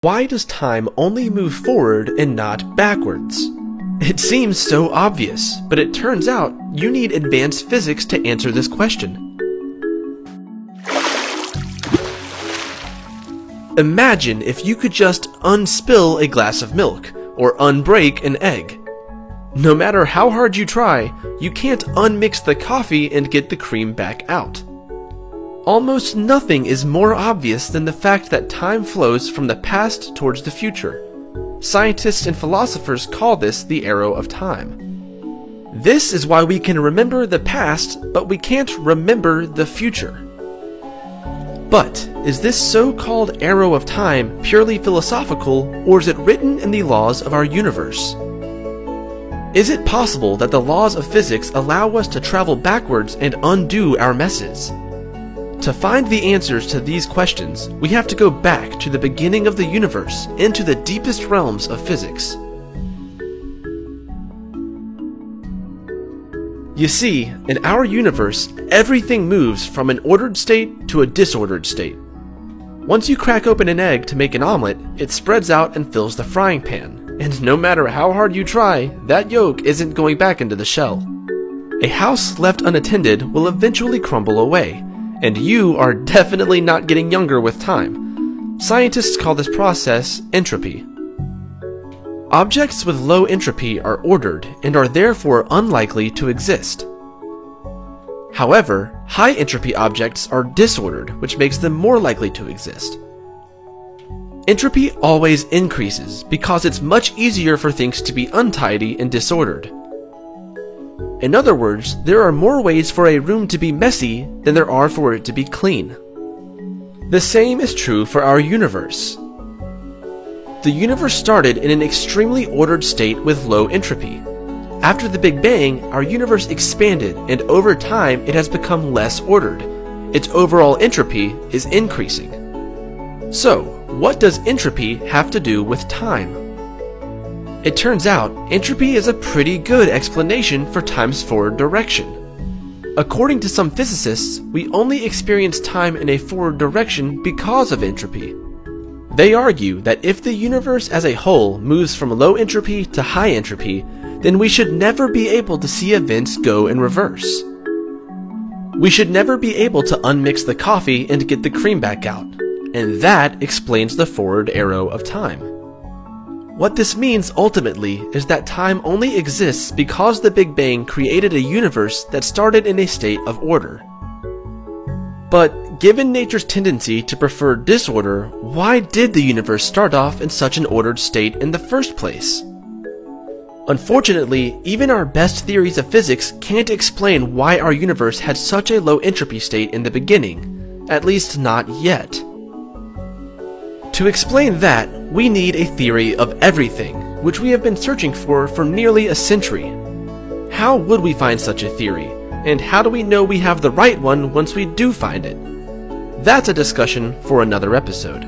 Why does time only move forward and not backwards? It seems so obvious, but it turns out you need advanced physics to answer this question. Imagine if you could just unspill a glass of milk, or unbreak an egg. No matter how hard you try, you can't unmix the coffee and get the cream back out. Almost nothing is more obvious than the fact that time flows from the past towards the future. Scientists and philosophers call this the arrow of time. This is why we can remember the past, but we can't remember the future. But is this so-called arrow of time purely philosophical, or is it written in the laws of our universe? Is it possible that the laws of physics allow us to travel backwards and undo our messes? To find the answers to these questions, we have to go back to the beginning of the universe, into the deepest realms of physics. You see, in our universe, everything moves from an ordered state to a disordered state. Once you crack open an egg to make an omelet, it spreads out and fills the frying pan, and no matter how hard you try, that yolk isn't going back into the shell. A house left unattended will eventually crumble away, and you are definitely not getting younger with time. Scientists call this process entropy. Objects with low entropy are ordered and are therefore unlikely to exist. However, high entropy objects are disordered, which makes them more likely to exist. Entropy always increases because it's much easier for things to be untidy and disordered. In other words, there are more ways for a room to be messy than there are for it to be clean. The same is true for our universe. The universe started in an extremely ordered state with low entropy. After the Big Bang, our universe expanded, and over time it has become less ordered. Its overall entropy is increasing. So, what does entropy have to do with time? It turns out, entropy is a pretty good explanation for time's forward direction. According to some physicists, we only experience time in a forward direction because of entropy. They argue that if the universe as a whole moves from low entropy to high entropy, then we should never be able to see events go in reverse. We should never be able to unmix the coffee and get the cream back out, and that explains the forward arrow of time. What this means ultimately is that time only exists because the Big Bang created a universe that started in a state of order. But given nature's tendency to prefer disorder, why did the universe start off in such an ordered state in the first place? Unfortunately, even our best theories of physics can't explain why our universe had such a low entropy state in the beginning, at least not yet. To explain that, we need a theory of everything, which we have been searching for nearly a century. How would we find such a theory, and how do we know we have the right one once we do find it? That's a discussion for another episode.